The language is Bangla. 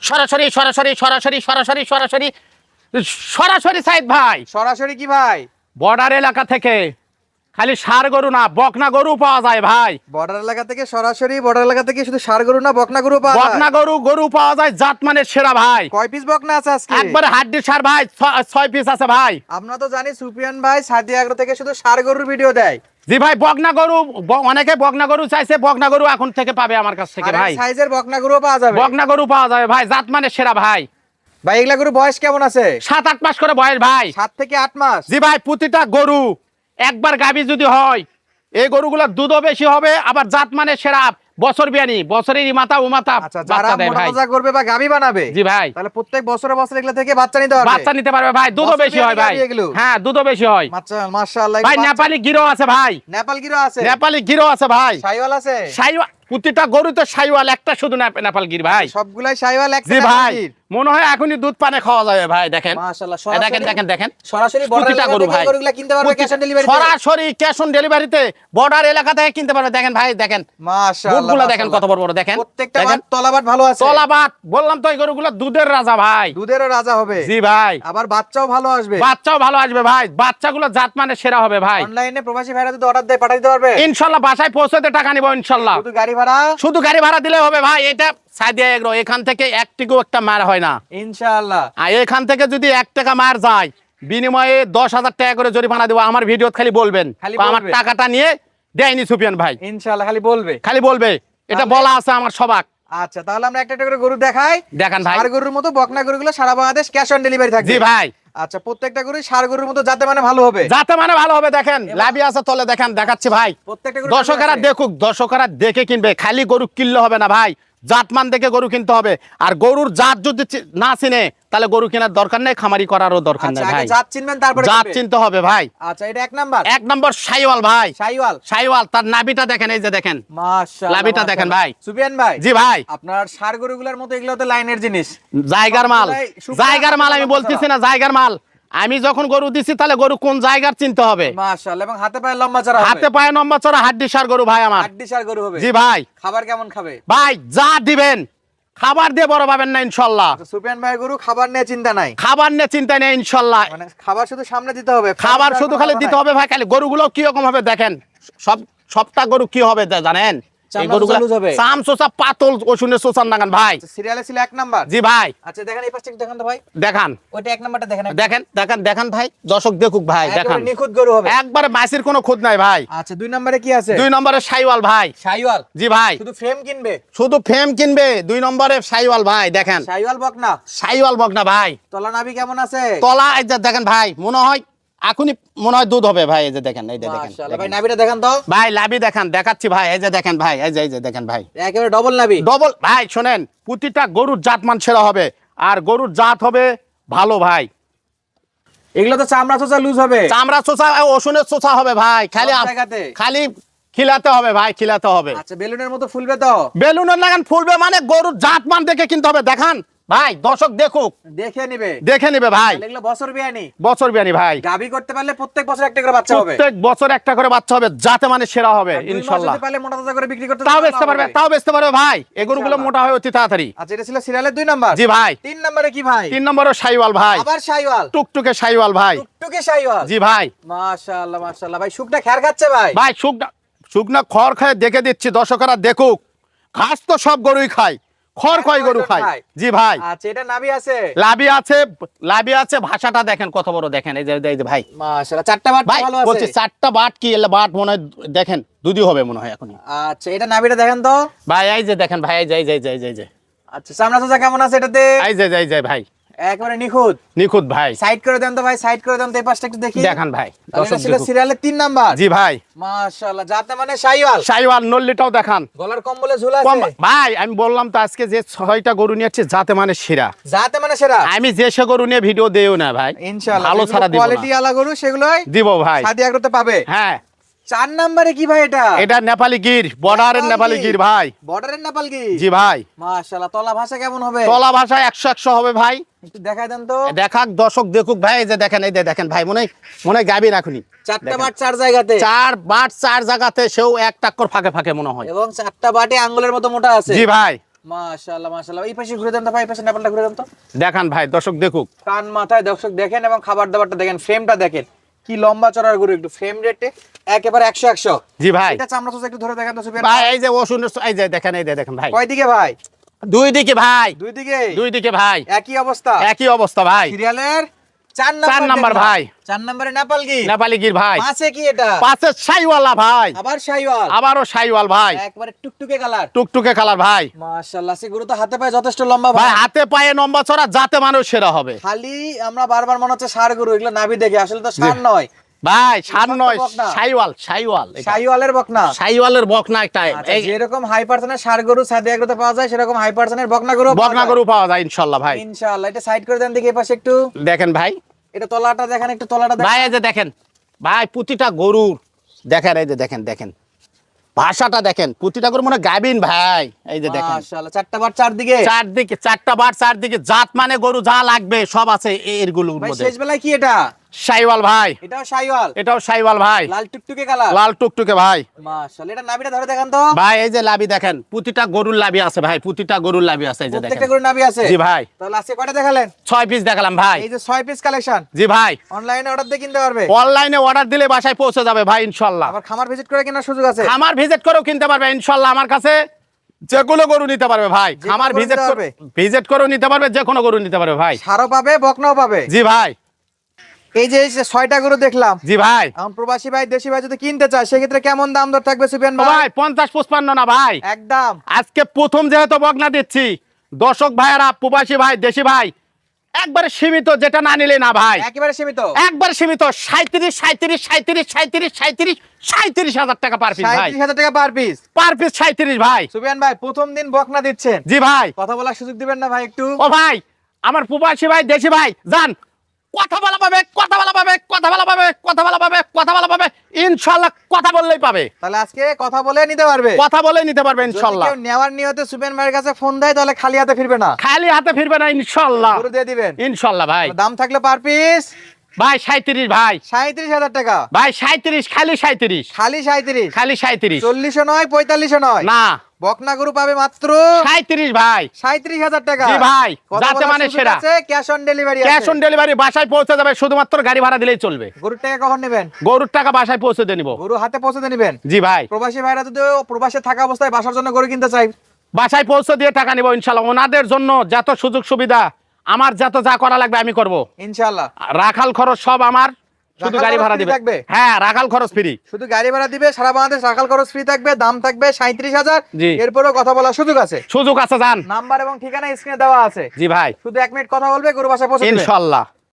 সরাসরি সরাসরি সরাসরি সরাসরি সরাসরি সরাসরি সাইদ ভাই, সরাসরি কি ভাই? বর্ডার এলাকা থেকে খালি ষাঁড় গরু না বকনা গরু পাওয়া যায় ভাই। বর্ডার এলাকা থেকে সরাসরি, বর্ডার এলাকা থেকে শুধু ষাঁড় গরু না বকনা গরু পাওয়া যায়? বকনা গরু পাওয়া যায়, জাত মানের সেরা ভাই। কয় পিস বকনা আছে আজকে? একবারে হাড্ডি ষাঁড় ভাই, 6 পিস আছে ভাই। আমরা তো জানি সুফিয়ান ভাই সাদি আগ্রো থেকে শুধু ষাঁড় গরুর ভিডিও দেয়। জি ভাই, বকনা গরু অনেকে বকনা গরু চাইছে, বকনা গরু এখন থেকে পাবে আমার কাছ থেকে ভাই। সাইজের বকনা গরু পাওয়া যাবে? বকনা গরু পাওয়া যাবে ভাই, জাত মানের সেরা ভাই। ভাই এগুলা গরু বয়স কেমন আছে? 7-8 মাস করে বয়স ভাই। 7 থেকে 8 মাস? জি ভাই, প্রতিটা গরু একবার গাভী যদি হয়, এই গরুগুলোর দুধও বেশি হবে, আবার জাত মানে সেরা, বছর বিয়ানি, বছরেরই মাথা ও মাথা আচ্ছা, যারা বাচ্চা দেয় ভাই। মোটা করবে বা গাভী বানাবে, জি ভাই, তাহলে প্রত্যেক বছরে বছরে এগুলা থেকে বাচ্চা নিতে পারবে? বাচ্চা নিতে পারবে ভাই, দুধও বেশি হয় ভাই। হ্যাঁ, দুধও বেশি হয় মাশাআল্লাহ। ভাই। নেপালি গিরো আছে ভাই, নেপাল গিরো আছে? নেপালি গিরো আছে ভাই। শাইওয়াল আছে? শাইওয়াল, প্রতিটা গরু তো শাইওয়াল, একটা শুধু নেপাল গির ভাই। সবগুলাই শাইওয়াল এক? জি ভাই, মনে হয় এখনই দুধ পানে খাওয়া যাবে ভাই। দেখেন মাশাআল্লাহ, দেখেন দেখেন দেখেন, সরাসরি প্রতিটা গরু ভাই গরুগুলা কিনতে পারবে ক্যাশ অন ডেলিভারি? সরাসরি ক্যাশ অন ডেলিভারিতে বর্ডার এলাকা থেকে কিনতে পারবে। দেখেন ভাই, দেখেন মাশাআল্লাহ, বুটগুলো দেখেন কত বড় বড়, দেখেন প্রত্যেকটা বাট তলাবাট ভালো আছে? তলাবাট, বললাম তো এই গরুগুলো দুধের রাজা ভাই। দুধেরও রাজা হবে? জি ভাই, আবার বাচ্চাও ভালো আসবে? বাচ্চাও ভালো আসবে ভাই, বাচ্চাগুলো জাত মানে সেরা হবে ভাই। অনলাইনে প্রবাসী ভাইরা যদি অর্ডার দেয় পাঠিয়ে দিতে পারবে? ইনশাআল্লাহ বাসায় পৌঁছাতে টাকা নিব ইনশাআল্লাহ। শুধু গাড়ি ভাড়া? শুধু গাড়ি ভাড়া দিলে হবে ভাই। এটা সাদিয়া এগ্রো, এখান থেকে একটিকও একটা মার হয় না ইনশাআল্লাহ। আর এখান থেকে যদি 1 টাকা মার যায়, বিনিময়ে 10,000 টাকা করে জরিমানা দেবো। আমার ভিডিও খালি বলবেন আমার টাকাটা নিয়ে দেয়নি সুফিয়ান ভাই, ইনশাআল্লাহ খালি বলবে, খালি বলবে। এটা বলা আছে আমার সবাক। আচ্ছা, তাহলে আমরা একটা একটা করে গরু দেখাই। দেখান ভাই। ষাঁড় গরুর মতো বকনা গরুগুলো সারা বাংলাদেশ ক্যাশ অন ডেলিভারি থাকবে? জি ভাই। আচ্ছা, প্রত্যেকটা গরু ষাঁড় গরুর মতো যাতে মানে ভালো হবে? যাতে মানে ভালো হবে। দেখেন লাভি আছে তলে, দেখেন দেখাচ্ছি ভাই। প্রত্যেকটা গরু দর্শকেরা দেখুক, দর্শকেরা দেখে কিনবে, খালি গরু কিনলে হবে না ভাই, জাতমান দেখে গরু কিনতে হবে। আর গরুর জাত যদি না চিনে তাহলে গরু কেনার দরকার নেই, খামারি করারও দরকার নেই ভাই। জাত চিনবেন তারপরে জাত চিনতে হবে ভাই। আচ্ছা, এটা 1 নাম্বার? 1 নম্বর শাইওয়াল ভাই। শাইওয়াল? শাইওয়াল, তার নাভিটা দেখেন, এই যে দেখেন মাশাআল্লাহ, লাভিটা দেখেন ভাই। সুফিয়ান ভাই? জি ভাই, আপনার ষাঁড় গরুগুলোর মতো এগুলো তো লাইনের জিনিস, জায়গার মাল, জায়গার মাল। আমি বলতেছি না জায়গার মাল, আমি যখন গরু দিছি তাহলে গরু কোন জায়গার চিনতে হবে। মাশাআল্লাহ, এবং হাতে পায়ে লম্বা চড়া হবে? হাতে পায়ে লম্বা চড়া, হাড্ডি সার গরু ভাই আমার। হাড্ডি সার গরু হবে? জি ভাই। খাবার কেমন খাবে ভাই? যা দিবেন খাবার দিয়ে বড় পাবেন না ইনশাআল্লাহ। সুফিয়ান ভাই গরু খাবার নিয়ে চিন্তা নাই? খাবার নিয়ে চিন্তা নেই ইনশাআল্লাহ। মানে খাবার শুধু সামনে দিতে হবে? খাবার শুধু খালি দিতে হবে ভাই। খালি গরুগুলো কি রকম হবে দেখেন, সবটা গরু কি হবে জানেন? এই গরুগুলো চাম সোসা পাতল ওষুনের সোসান লাগান ভাই। সিরিয়ালে ছিল 1 নাম্বার? জি ভাই। আচ্ছা, দেখেন এই পাশে দেখান তো ভাই। দেখান, ওইটা 1 নাম্বারটা দেখেন। দেখেন দেখেন দেখেন ভাই, দর্শক দেখুক ভাই, দেখেন নিখুঁত গরু হবে একবারে, মাছির কোনো খুদ নাই ভাই। আচ্ছা, 2 নম্বরে কি আছে? 2 নম্বরে শাইওয়াল ভাই। শাইওয়াল? জি ভাই। শুধু ফ্রেম কিনবে? শুধু ফ্রেম কিনবে। 2 নম্বরে শাইওয়াল ভাই, দেখেন শাইওয়াল বকনা? শাইওয়াল বকনা ভাই। তলা নাভি কেমন আছে? তলা এই যে দেখেন ভাই, মনে হয় এখনই মনে হয় দুধ হবে ভাই। এই যে দেখেন, এই যে দেখেন মাশাআল্লাহ ভাই, নাভিটা দেখান তো ভাই। লাভি দেখেন, দেখাচ্ছি ভাই। এই যে দেখেন ভাই, এই যে দেখেন ভাই, একেবারে ডবল নাভি। ডবল ভাই। শোনেন, প্রতিটা গরুর জাত মান সেরা হবে, আর গরুর জাত হবে ভালো ভাই। এগুলো তো চামড়া চোচা লুজ হবে? চামড়া চোষা, ওষুনের চোষা হবে ভাই। খালি খালি খিলাতে হবে ভাই, খিলাতে হবে। আচ্ছা, বেলুনের মতো ফুলবে তো? বেলুনের লাগান ফুলবে মানে গরুর জাত মান দেখে কিনতে হবে। দেখান ভাই, দর্শক দেখুক, দেখে নিবে, দেখে নিবে ভাই। এগুলো বছর বিয়ানি? বছর বিয়ানি ভাই। গাবি করতে পারলে প্রত্যেক বছর একটা করে বাচ্চা হবে? প্রত্যেক বছর একটা করে বাচ্চা হবে, যাতে মানে সেরা হবে ইনশাআল্লাহ। যদি পারলে মোটা তাজা করে বিক্রি করতে তাও বেচতে পারবে, তাও বেচতে পারবে ভাই। এই গরুগুলো মোটা হয় অতি তাড়াতাড়ি। আচ্ছা, এটা ছিল সিরিয়ালের 2 নাম্বার? জি ভাই। 3 নম্বরে কি ভাই? 3 নম্বরে শাইওয়াল ভাই। আবার শাইওয়াল? টুকটুকে শাইওয়াল ভাই। টুকটুকে শাইওয়াল? জি ভাই। মাশাআল্লাহ মাশাআল্লাহ ভাই, শুকনা খের খাচ্ছে ভাই? ভাই শুকনা খড় খায় দেখে দিচ্ছি, দর্শকরা দেখুক। ঘাস তো সব গরুই খায়, খড় কয় গরু খায়। জি ভাই। আচ্ছা, এটা নাভি আছে? লাভি আছে, লাভি আছে। ভাষাটা দেখেন কত বড়, দেখেন এই যে ভাই। মাশাআল্লাহ, 4টা বাট ভালো আছে? বলছি 4টা বাট কি এলা বাট মনে হয়, দেখেন দুধই হবে মনে হয় এখনই। আচ্ছা, এটা নাভিটা দেখেন তো ভাই। এই যে দেখেন ভাই, এই যে। আচ্ছা, চামড়া চোচা কেমন আছে এটাতে? এই যে ভাই, একেবারে নিখুঁত নিখুঁত ভাই। সাইড করে দেন তো ভাই, সাইড করে দেন তো, এই পাশটা একটু দেখি। দেখান ভাই, এটা ছিল সিরিয়ালের 3 নাম্বার? জি ভাই। মাশাআল্লাহ, যাতে মানে শাইওয়াল? শাইওয়াল নল্লিটাও দেখান। গলার কম্বলে ঝুল আছে ভাই। আমি বললাম তো আজকে যে 6টা গরু নিয়ে যাচ্ছে, যাতে মানে সেরা, যাতে মানে সেরা। আমি যে সে গরু নিয়ে ভিডিও দেও না ভাই, ইনশাআল্লাহ ভালো ছাড়া দিব না। কোয়ালিটি আলা গরু সেগুলোই দিব ভাই, সাদি আগ্রতে পাবে। হ্যাঁ। 4 নম্বরে কি ভাই এটা? এটা নেপালি গির, বর্ডারের নেপালি গির ভাই। বর্ডারের নেপাল গির? জি ভাই। মাশাআল্লাহ, তলা ভাষা কেমন হবে? তলা ভাষা 100 হবে ভাই। একটু দেখাই দেন তো। দেখাক, দর্শক দেখুক ভাই। এই যে দেখেন, এই যে দেখেন ভাই, মনে হয় গাবি রাখুনি। 4টা বাট 4 জায়গাতে? 4 বাট 4 জায়গাতে, সেও 1 টাক্কর ফাঁকে ফাঁকে মনে হয়। এবং 4টা বাটে আঙ্গুলের মতো মোটা আছে? জি ভাই। মাশাআল্লাহ মাশাআল্লাহ। এই পাশে ঘুরে দেন তো ভাই, এই পাশে নেপালটা ঘুরে দেন তো। দেখান ভাই, দর্শক দেখুক। কান মাথায় দর্শক দেখেন এবং খাবার দাবারটা দেখেন, ফ্রেমটা দেখেন কি লম্বা চড়ার গরু, একটু ফ্রেম রেটে একেবারে 100 জি ভাই। এটা চামড়া তো একটু ধরে দেখেন তো সুফিয়ান ভাই এই যে ওষুধ, এই যে দেখেন, এই যে দেখেন ভাই, কয় দিকে ভাই? দুই দিকে ভাই, দুই দিকে দুই দিকে ভাই, একই অবস্থা, একই অবস্থা ভাই। সিরিয়ালের 4 4 নাম্বার ভাই, 4 নম্বরে নেপাল কি নেপালি গির ভাই, পাশে কি এটা? পাশে শাইওয়ালা ভাই, আবার শাইওয়াল, আবারও শাইওয়াল ভাই, একবারে টুকটুকে কালার, টুকটুকে কালার ভাই। মাশাআল্লাহ। সে গরু তো হাতে পায়ে যথেষ্ট লম্বা ভাই ভাই, হাতে পায়ে লম্বা চড়া, যাতে মানুষ সেরা হবে খালি আমরা বারবার মনে হচ্ছে ষাঁড় গরু, এগুলো নাভি দেখে, আসলে তো ষাঁড় নয় ভাই, সার নয়, বকনা। শাইওয়াল, শাইওয়াল, এটা শাইওয়ালের বকনা। শাইওয়ালের বকনা একটা। আচ্ছা, এই যেরকম হাই পার্সেন্টের ষাঁড় গরু সাদে এগুলোতে পাওয়া যায়, সেরকম হাই পার্সেন্টের বকনা গরু বকনা গরু পাওয়া যায় ইনশাল্লাহ ভাই। ইনশাআল্লাহ। এটা সাইড করে দেন দেখি, এই পাশে একটু দেখেন ভাই, এটা তলাটা দেখেন, একটু তলাটা দেখেন ভাই এই যে দেখেন ভাই, প্রতিটা গরুর দেখেন, এই যে দেখেন, দেখেন ভাষাটা দেখেন, প্রতিটা গরু মনে হয় গাবিন ভাই। এই যে দেখেন মাশাআল্লাহ, চারটা বার চারদিকে, চারদিকে, চারটা বার চারদিকে, জাত মানে গরু যা লাগবে সব আছে এরগুলোর ভাই মধ্যে। শেষ বেলায় কি এটা? শাইওয়াল ভাই, এটাও শাইওয়াল, এটাও শাইওয়াল ভাই, লাল টুকটুকে কালার, লাল টুকটুকে ভাই। মাশাআল্লাহ। এটা নাভিটা ধরে দেখেন তো ভাই এই যে লাভি দেখেন, প্রতিটা গরুর লাভি আছে ভাই, প্রতিটা গরুর লাভি আছে। এই যে প্রত্যেকটা দেখেন, গরু নাভি আছে। জি ভাই। তাহলে আজকে কয়টা দেখালেন? 6 পিস দেখালাম ভাই। এই যে 6 পিস কালেকশন, জি ভাই, অনলাইনে অর্ডার দিয়ে কিনতে পারবে, অনলাইনে অর্ডার দিলে বাসায় পৌঁছে যাবে ভাই ইনশাল্লাহ। আবার খামার ভিজিট করে কেনার সুযোগ আছে। খামার ভিজিট করেও কিনতে পারবে ইনশাল্লাহ, আমার কাছে যেগুলো গরু নিতে পারবে ভাই, যে কোনো খামার গরু ভিজিট নিতে পারবে। ভিজিট করেও নিতে পারবে, যে কোনো গরু নিতে পারবে ভাই। সারও পাবে, বকনাও পাবে। জি ভাই, এই যে 6টা গরু দেখলাম, জি ভাই। এখন প্রবাসী ভাই দেশি ভাই যদি কিনতে চায়, সেক্ষেত্রে কেমন দাম দর থাকবে সুফিয়ান ও ভাই? ভাই 50-55 না ভাই, একদম আজকে প্রথম যেহেতু বকনা দিচ্ছি, দর্শক ভাইয়ারা, প্রবাসী ভাই, দেশি ভাই, একবারে সীমিত, যেটা না নিলে না ভাই, একেবারে সীমিত, একবার সীমিত 37 হাজার টাকা পার পিস ভাই, 37,000 টাকা পার পিস। পার পিস 37 ভাই। সুফিয়ান ভাই প্রথম দিন বকনা দিচ্ছেন, জি ভাই। কথা বলার সুযোগ দিবেন না ভাই একটু? ও ভাই, আমার প্রবাসী ভাই, দেশি ভাই, যান, কথা বলা পাবে, কথা বলা পাবে, কথা বলা পাবে, কথা বলা পাবে, কথা বলা পাবে ইনশাল্লাহ, কথা বললেই পাবে, তাহলে আজকে কথা বলে নিতে পারবে, কথা বলে নিতে পারবে যদি ইনশাল্লাহ। কেউ নেওয়ার নিয়তে সুফিয়ান ভাইয়ের কাছে ফোন দেয়, তাহলে খালি হাতে ফিরবে না, খালি হাতে ফিরবে না ইনশাল্লাহ, গরু দিয়ে দিবেন ইনশাল্লাহ ভাই। দাম থাকলে পার পিস ভাই 37 ভাই, 37,000 টাকা, ভাই 37, খালি 37, খালি 37, খালি 37, 40ও নয় 45ও নয়, না বকনা গরু পাবে মাত্র 37 ভাই। 37,000 টাকা। জি ভাই, কথা যাতে বলার মানে সুযোগ সেরা। আছে, ক্যাশ অন ডেলিভারি আছে। ক্যাশ অন ডেলিভারি, বাসায় পৌঁছে যাবে, শুধুমাত্র গাড়ি ভাড়া দিলেই চলবে। গরুর টাকা কখন নেবেন? গরুর টাকা বাসায় পৌঁছে দিয়ে নিব। গরু হাতে পৌঁছে দিয়ে নেবেন। জি ভাই, প্রবাসী ভাইরা যদি প্রবাসে থাকা অবস্থায় বাসার জন্য গরু কিনতে চাই, বাসায় পৌঁছে দিয়ে টাকা নিব ইনশাল্লাহ। ওনাদের জন্য যত সুযোগ সুবিধা, আমার যত যা করা লাগবে আমি করব। ইনশাআল্লাহ। রাখাল খরচ সব আমার, শুধু রাখাল গাড়ি খরচ ভাড়া free দিবে। থাকবে? হ্যাঁ, রাখাল খরচ ফ্রি। শুধু গাড়ি ভাড়া দিবে, সারা বাংলাদেশ রাখাল খরচ ফ্রি থাকবে, দাম থাকবে 37,000। জি। এরপরেও কথা বলার সুযোগ আছে, সুযোগ আছে, যান। নাম্বার এবং ঠিকানা স্ক্রিনে দেওয়া আছে, জি ভাই, শুধু 1 মিনিট কথা বলবে, গরু বাসায় পৌঁছে দিবে। ইনশাল্লাহ।